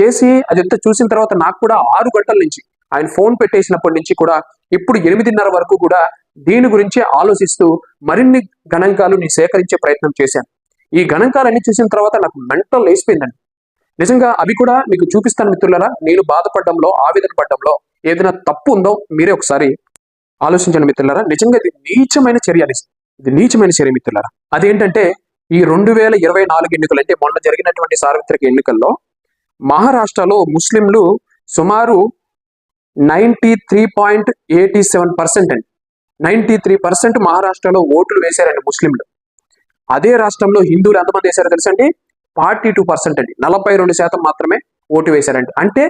చేసి అదంతా చూసిన తర్వాత నాకు కూడా 6 గంటల నుంచి ఆయన ఫోన్ పెట్టేసినప్పటి నుంచి కూడా ఇప్పుడు 8:30 వరకు కూడా దీని గురించి ఆలోచిస్తూ మరిన్ని గణాంకాలు నేను సేకరించే ప్రయత్నం చేశాను. ఈ గణాంకాలన్నీ చూసిన తర్వాత నాకు మెంటల్ లేసిపోయిందండి. నిజంగా అవి కూడా మీకు చూపిస్తాను మిత్రులారా. నేను బాధపడడంలో, ఆవేదన పడడంలో ఏదైనా తప్పు ఉందో మీరే ఒకసారి ఆలోచించండి మిత్రులారా. నిజంగా ఇది నీచమైన చర్య, ఇది నీచమైన చర్య మిత్రులారా. అదేంటంటే ఈ 2024 ఎన్నికలు అంటే మొన్న జరిగినటువంటి సార్వత్రిక ఎన్నికల్లో మహారాష్ట్రలో ముస్లింలు సుమారు 93.87% అండి. 93% మహారాష్ట్రలో ఓట్లు వేశారండి ముస్లింలు. అదే రాష్ట్రంలో హిందువులు ఎంతమంది వేశారో తెలుసండి? 42% అండి. 42% మాత్రమే ఓటు వేశారండి. అంటే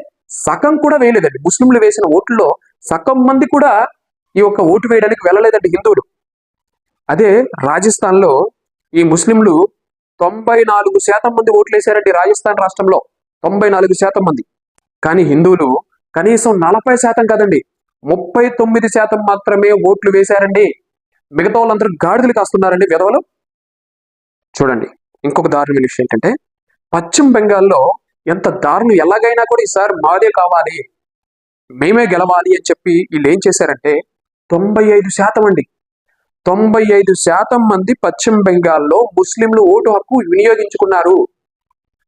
సగం కూడా వేయలేదండి. ముస్లింలు వేసిన ఓట్లలో సగం మంది కూడా ఈ యొక్క ఓటు వేయడానికి వెళ్ళలేదండి హిందువులు. అదే రాజస్థాన్లో ఈ ముస్లింలు 94% మంది ఓట్లు వేశారండి. రాజస్థాన్ రాష్ట్రంలో 94% మంది. కానీ హిందువులు కనీసం 40% కాదండి, 39% మాత్రమే ఓట్లు వేశారండి. మిగతా వాళ్ళందరూ గాడిదలు కాస్తున్నారండి విధవలు. చూడండి, ఇంకొక దారుణమైన విషయం ఏంటంటే పశ్చిమ బెంగాల్లో ఎంత దారుణం, ఎలాగైనా కూడా ఈసారి మాదే కావాలి, మేమే గెలవాలి అని చెప్పి వీళ్ళు ఏం చేశారంటే 95% అండి, 95% మంది పశ్చిమ బెంగాల్లో ముస్లింలు ఓటు హక్కు వినియోగించుకున్నారు.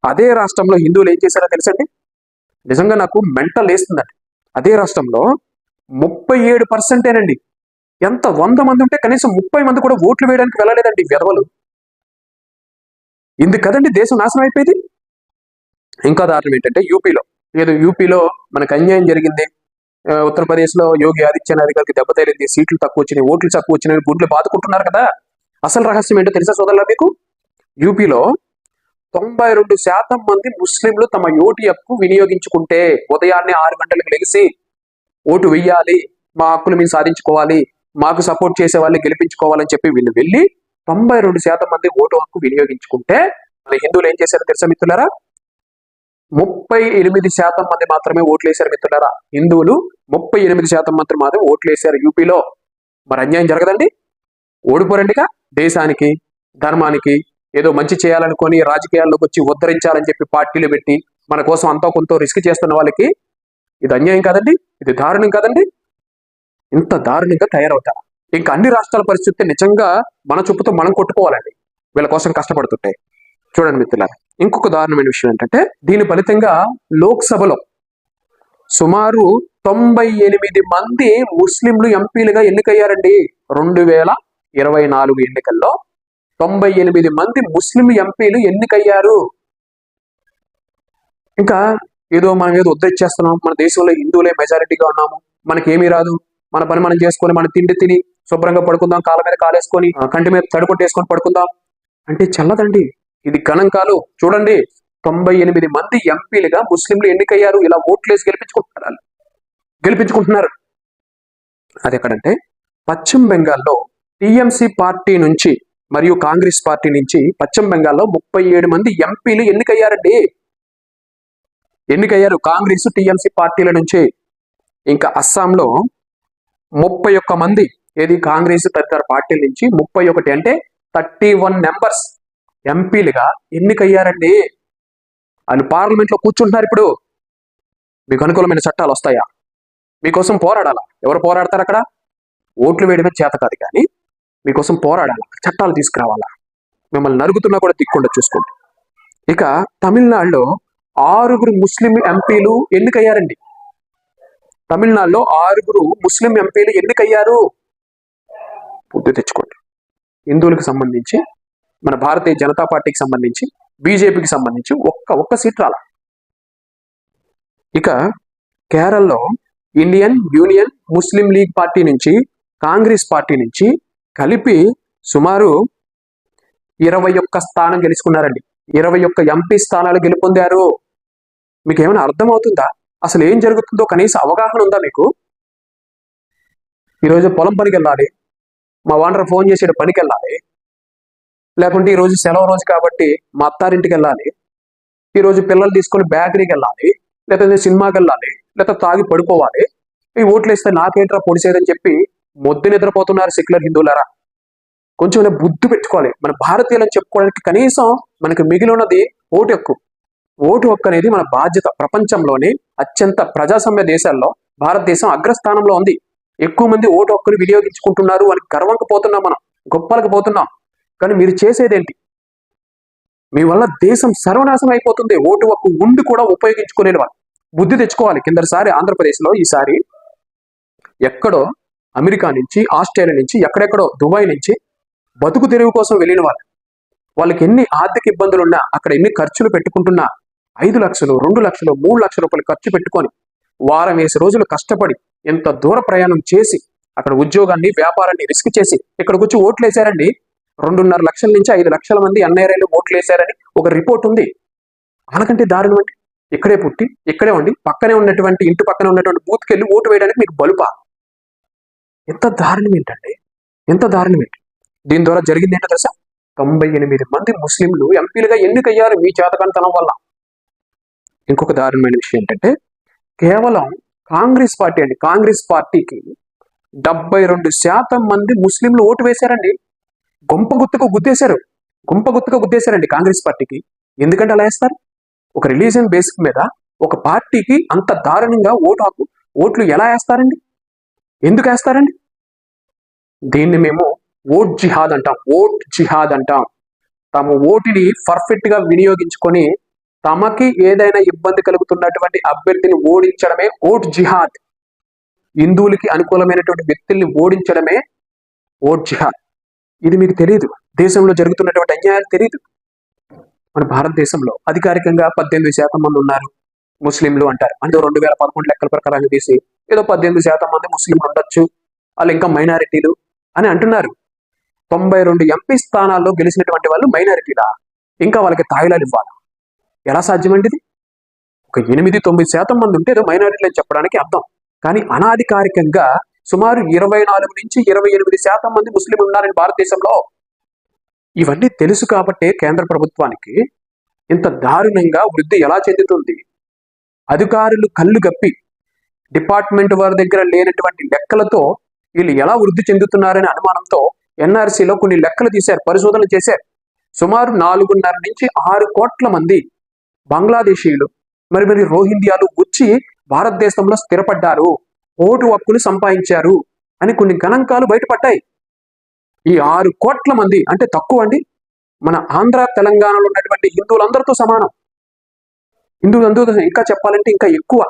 అదే రాష్ట్రంలో హిందువులు ఏం చేశారో తెలుసండి? నిజంగా నాకు మెంటల్ వేస్తుందండి. అదే రాష్ట్రంలో 37%ఏనండి. ఎంత 100 మంది ఉంటే కనీసం 30 మంది కూడా ఓట్లు వేయడానికి వెళ్ళలేదండి విధవలు. ఇందుకు కదండి దేశం నాశనం అయిపోయింది. ఇంకా దారుణం ఏంటంటే యూపీలో మనకు అన్యాయం జరిగింది. ఉత్తరప్రదేశ్లో యోగి ఆదిత్యనాథ్ గారికి దెబ్బ తగిలింది, సీట్లు తక్కువ వచ్చినాయి, ఓట్లు తక్కువ వచ్చినాయి, గుడ్లు బాదుకుంటున్నారు కదా. అసలు రహస్యం ఏంటో తెలుసా సోదరులా మీకు? యూపీలో 92% మంది ముస్లింలు తమ ఓటు హక్కు వినియోగించుకుంటే ఉదయాన్నే 6 గంటలకు లెగిసి ఓటు వెయ్యాలి, మా హక్కులు మేము సాధించుకోవాలి, మాకు సపోర్ట్ చేసే వాళ్ళని గెలిపించుకోవాలని చెప్పి వీళ్ళు వెళ్ళి 92% మంది ఓటు హక్కు వినియోగించుకుంటే హిందువులు ఏం చేశారో తెలుసా మిత్రులారా? 38% మంది మాత్రమే ఓట్లు వేశారు మిత్రులారా. హిందువులు 38% మాత్రమే ఓట్లు వేశారు యూపీలో. మరి అన్యాయం జరగదండి? ఓడిపోరండిగా. దేశానికి, ధర్మానికి ఏదో మంచి చేయాలనుకొని రాజకీయాల్లోకి వచ్చి ఉద్ధరించాలని చెప్పి పార్టీలు పెట్టి మన కోసం అంతా కొంత రిస్క్ చేస్తున్న వాళ్ళకి ఇది అన్యాయం కాదండి? ఇది దారుణం కాదండి? ఇంత దారుణంగా తయారవుతారు. ఇంకా అన్ని రాష్ట్రాల పరిస్థితి నిజంగా మన చూపుతో మనం కొట్టుకోవాలండి వీళ్ళ కోసం కష్టపడుతుంటే. చూడండి మిత్రులారా, ఇంకొక దారుణమైన విషయం ఏంటంటే దీని ఫలితంగా లోక్సభలో సుమారు 98 మంది ముస్లింలు ఎంపీలుగా ఎన్నికయ్యారండి. 2024 ఎన్నికల్లో 98 మంది ముస్లిం ఎంపీలు ఎన్నికయ్యారు. ఇంకా ఏదో మనం ఏదో ఉద్ధరించేస్తున్నాం, మన దేశంలో హిందువులే మెజారిటీగా ఉన్నాము, మనకేమీ రాదు, మన పని మనం చేసుకొని మన తిండి తిని శుభ్రంగా పడుకుందాం, కాళ్ళ మీద కాలేసుకొని కంటి మీద తడుకొట్టేసుకొని పడుకుందాం అంటే చల్లదండి. ఇది గణాంకాలు చూడండి. 98 మంది ఎంపీలుగా ముస్లింలు ఎన్నికయ్యారు. ఇలా ఓట్లేసి గెలిపించుకుంటున్నారు. అది ఎక్కడంటే పశ్చిమ బెంగాల్లో టీఎంసీ పార్టీ నుంచి మరియు కాంగ్రెస్ పార్టీ నుంచి పశ్చిమ బెంగాల్లో 37 మంది ఎంపీలు ఎన్నికయ్యారు కాంగ్రెస్ టీఎంసీ పార్టీల నుంచి. ఇంకా అస్సాంలో 31 మంది కాంగ్రెస్ తదితర పార్టీల నుంచి 31 అంటే 31 మెంబర్స్ ఎంపీలుగా ఎన్నికయ్యారండి. వాళ్ళు పార్లమెంట్ లో కూర్చుంటున్నారు. ఇప్పుడు మీకు అనుకూలమైన చట్టాలు వస్తాయా? మీకోసం పోరాడాలా? ఎవరు పోరాడతారు అక్కడ? ఓట్లు వేయడమే చేత కాదు, కానీ మీకోసం పోరాడాలా, చట్టాలు తీసుకురావాలా, మిమ్మల్ని నరుగుతున్నా కూడా దిక్కుండా చూసుకోండి. ఇక తమిళనాడులో 6 ముస్లిం ఎంపీలు ఎన్నికయ్యారండి. తమిళనాడులో 6 ముస్లిం ఎంపీలు ఎన్నికయ్యారు. బుద్ధి తెచ్చుకోండి. హిందువులకు సంబంధించి, మన భారతీయ జనతా పార్టీకి సంబంధించి, బీజేపీకి సంబంధించి ఒక్క సీట్ రాల. ఇక కేరళలో ఇండియన్ యూనియన్ ముస్లిం లీగ్ పార్టీ నుంచి, కాంగ్రెస్ పార్టీ నుంచి కలిపి సుమారు 21 స్థానం గెలుచుకున్నారండి. 21 ఎంపీ స్థానాలు గెలుపొందారు. మీకు ఏమైనా అర్థమవుతుందా? అసలు ఏం జరుగుతుందో కనీస అవగాహన ఉందా మీకు? ఈరోజు పొలం పనికి వెళ్ళాలి, మా ఓనర్ ఫోన్ చేసి పనికి వెళ్ళాలి, లేకుంటే ఈరోజు సెలవు రోజు కాబట్టి మా అత్తారింటికి వెళ్ళాలి, ఈరోజు పిల్లలు తీసుకొని బేకరీకి వెళ్ళాలి, లేకపోతే సినిమాకి వెళ్ళాలి, లేకపోతే తాగి పడుకోవాలి, ఈ ఓట్లు వేస్తే నాకేంట్రా పొడిసేదని చెప్పి మొద్దు నిద్రపోతున్నారు సెక్యులర్ హిందువులారా. కొంచెం బుద్ధి పెట్టుకోవాలి. మన భారతీయులను చెప్పుకోవడానికి కనీసం మనకి మిగిలి ఉన్నది ఓటు హక్కు. ఓటు హక్కు అనేది మన బాధ్యత. ప్రపంచంలోని అత్యంత ప్రజాస్వామ్య దేశాల్లో భారతదేశం అగ్రస్థానంలో ఉంది. ఎక్కువ మంది ఓటు హక్కును వినియోగించుకుంటున్నారు అని గర్వంగా పోతున్నాం, మనం గొప్పలకు పోతున్నాం. కానీ మీరు చేసేదేంటి? మీ వల్ల దేశం సర్వనాశనం అయిపోతుంది. ఓటు హక్కు ఉండి కూడా ఉపయోగించుకునే వాళ్ళు బుద్ధి తెచ్చుకోవాలి. కిందసారి ఆంధ్రప్రదేశ్లో, ఈసారి ఎక్కడో అమెరికా నుంచి, ఆస్ట్రేలియా నుంచి, ఎక్కడెక్కడో దుబాయ్ నుంచి బతుకు తెరువు కోసం వెళ్ళిన వాళ్ళకి ఎన్ని ఆర్థిక ఇబ్బందులు ఉన్నా, అక్కడ ఎన్ని ఖర్చులు పెట్టుకుంటున్నా 5 లక్షలు, 2 లక్షలు, 3 లక్షల రూపాయలు ఖర్చు పెట్టుకొని వారం 20 రోజులు కష్టపడి ఎంత దూర ప్రయాణం చేసి అక్కడ ఉద్యోగాన్ని, వ్యాపారాన్ని రిస్క్ చేసి ఇక్కడికి వచ్చి ఓట్లు వేశారండి. 2.5 లక్షల నుంచి 5 లక్షల మంది ఎన్ఐఆర్ఐలు ఓట్లు వేశారని ఒక రిపోర్ట్ ఉంది. వాళ్ళకంటే దారుణం అంటే ఇక్కడే పుట్టి, ఇక్కడే ఉండి, పక్కనే ఉన్నటువంటి ఇంటి పక్కనే ఉన్నటువంటి బూత్కి వెళ్ళి ఓటు వేయడానికి మీకు బలుపా? ఎంత దారుణం ఏంటండి, ఎంత దారుణం ఏంటి? దీని ద్వారా జరిగింది ఏంటో తెలుసా? 98 మంది ముస్లింలు ఎంపీలుగా ఎన్నికయ్యారు మీ చేతకంతనం వల్ల. ఇంకొక దారుణమైన విషయం ఏంటంటే, కేవలం కాంగ్రెస్ పార్టీ అండి, కాంగ్రెస్ పార్టీకి 72% మంది ముస్లింలు ఓటు వేశారండి. గుంప గుత్తుగా గుద్దేశారండి కాంగ్రెస్ పార్టీకి. ఎందుకంటే అలా వేస్తారు? ఒక రిలీజియన్ బేసిక్ మీద ఒక పార్టీకి అంత దారుణంగా ఓట్లు ఎలా వేస్తారండి? ఎందుకు వేస్తారండి? దీన్ని మేము ఓట్ జిహాద్ అంటాం. తమ ఓటుని పర్ఫెక్ట్ గా వినియోగించుకొని తమకి ఏదైనా ఇబ్బంది కలుగుతున్నటువంటి అభ్యర్థిని ఓడించడమే ఓట్ జిహాద్. హిందువులకి అనుకూలమైనటువంటి వ్యక్తుల్ని ఓడించడమే ఓట్ జిహాద్. ఇది మీకు తెలియదు. దేశంలో జరుగుతున్నటువంటి అన్యాయాలు తెలియదు. మన భారతదేశంలో అధికారికంగా 18% మంది ఉన్నారు ముస్లింలు అంటారు. అంటే 2011 లెక్కల ప్రకారం తీసి ఏదో 18% మంది ముస్లింలు ఉండొచ్చు, వాళ్ళు ఇంకా మైనారిటీలు అని అంటున్నారు. 92 ఎంపీ స్థానాల్లో గెలిచినటువంటి వాళ్ళు మైనారిటీలా? ఇంకా వాళ్ళకి తాయిలాలు ఇవ్వాలి? ఎలా సాధ్యమండి ఇది? ఒక 8-9% మంది ఉంటే ఏదో మైనారిటీలు అని చెప్పడానికి అర్థం. కానీ అనాధికారికంగా సుమారు 24 నుంచి 28% మంది ముస్లింలు ఉన్నారని భారతదేశంలో. ఇవన్నీ తెలుసు కాబట్టే కేంద్ర ప్రభుత్వానికి ఇంత దారుణంగా వృద్ధి ఎలా చెందుతుంది? అధికారులు కళ్ళు గప్పి డిపార్ట్మెంట్ వారి దగ్గర లేనటువంటి లెక్కలతో వీళ్ళు ఎలా వృద్ధి చెందుతున్నారనే అనుమానంతో ఎన్ఆర్సీలో కొన్ని లెక్కలు తీశారు, పరిశోధనలు చేశారు. సుమారు 4.5 నుంచి 6 కోట్ల మంది బంగ్లాదేశీయులు మరి రోహింగ్యాలు వచ్చి భారతదేశంలో స్థిరపడ్డారు, ఓటు హక్కులు సంపాదించారు అని కొన్ని గణాంకాలు బయటపడ్డాయి. ఈ 6 కోట్ల మంది అంటే తక్కువ అండి. మన ఆంధ్ర, తెలంగాణలో ఉన్నటువంటి హిందువులందరితో సమానం. హిందువులందరూ ఇంకా చెప్పాలంటే ఇంకా ఎక్కువ.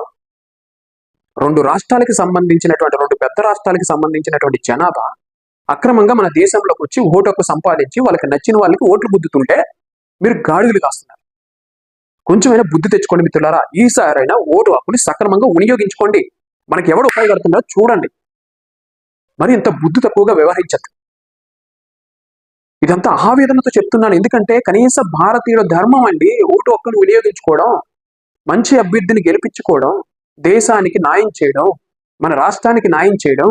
2 రాష్ట్రాలకి సంబంధించినటువంటి, 2 పెద్ద రాష్ట్రాలకి సంబంధించినటువంటి జనాభా అక్రమంగా మన దేశంలోకి వచ్చి ఓటు హక్కు సంపాదించి వాళ్ళకి నచ్చిన వాళ్ళకి ఓట్లు గుద్దుతుంటే మీరు గాడిదలు కాస్తున్నారు. కొంచెమైనా బుద్ధి తెచ్చుకోండి మిత్రులారా. ఈసారైనా ఓటు హక్కుని సక్రమంగా వినియోగించుకోండి. మనకి ఎవడు ఉపయోగపడుతున్నారో చూడండి. మరి ఇంత బుద్ధి తక్కువగా వ్యవహరించద్దు. ఇదంతా ఆవేదనతో చెప్తున్నాను. ఎందుకంటే కనీస భారతీయుల ధర్మం అండి ఓటు హక్కును వినియోగించుకోవడం, మంచి అభ్యర్థిని గెలిపించుకోవడం, దేశానికి న్యాయం చేయడం, మన రాష్ట్రానికి న్యాయం చేయడం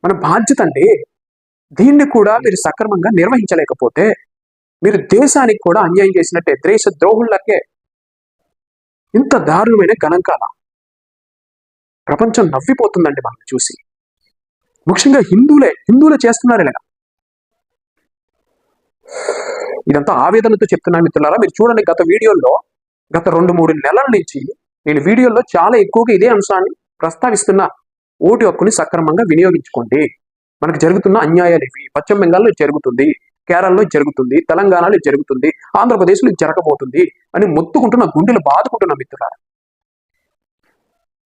మన బాధ్యత అండి. దీన్ని కూడా మీరు సక్రమంగా నిర్వహించలేకపోతే మీరు దేశానికి కూడా అన్యాయం చేసినట్టే, దేశ ద్రోహులకే. ఇంత దారుణమైన గణాంకాల ప్రపంచం నవ్విపోతుందండి మనం చూసి. ముఖ్యంగా హిందువులే చేస్తున్నారు ఇలా. ఇదంతా ఆవేదనతో చెప్తున్నాను మిత్రులారా. మీరు చూడండి, గత వీడియోల్లో గత 2-3 నెలల నుంచి నేను వీడియోల్లో చాలా ఎక్కువగా ఇదే అంశాన్ని ప్రస్తావిస్తున్నా. ఓటు హక్కుని సక్రమంగా వినియోగించుకోండి. మనకు జరుగుతున్న అన్యాయాలు ఇవి. పశ్చిమ బెంగాల్లో జరుగుతుంది, కేరళలో జరుగుతుంది, తెలంగాణలో జరుగుతుంది, ఆంధ్రప్రదేశ్లో జరగబోతుంది అని మొత్తుకుంటున్న, గుండెలు బాదుకుంటున్న మిత్రులారా.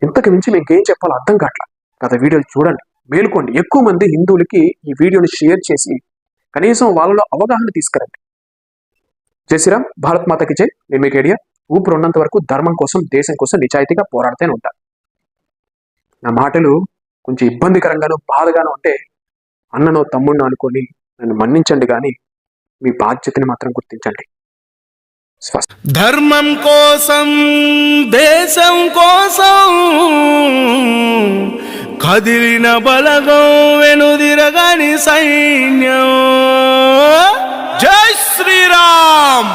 ఇంతకు మించి మీకేం చెప్పాలో అర్థం కావట్లా. గత వీడియోలు చూడండి, మేలుకోండి. ఎక్కువ మంది హిందువులకి ఈ వీడియోని షేర్ చేసి కనీసం వాళ్ళలో అవగాహన తీసుకురండి. జై శ్రీరామ్, భారత్ మాతకి జై. నేను మీకు ఐడియా. ఊపిరి ఉన్నంత వరకు ధర్మం కోసం, దేశం కోసం నిజాయితీగా పోరాడుతూనే ఉంటా. నా మాటలు కొంచెం ఇబ్బందికరంగానూ బాధగానూ ఉంటే అన్ననో తమ్ముడినో అనుకొని నన్ను మన్నించండి, కానీ మీ బాధ్యతని మాత్రం గుర్తించండి. ధర్మం కోసం, దేశం కోసం కదిలిన బలగం, వెనుదిరగని సైన్యం. జై శ్రీరామ్.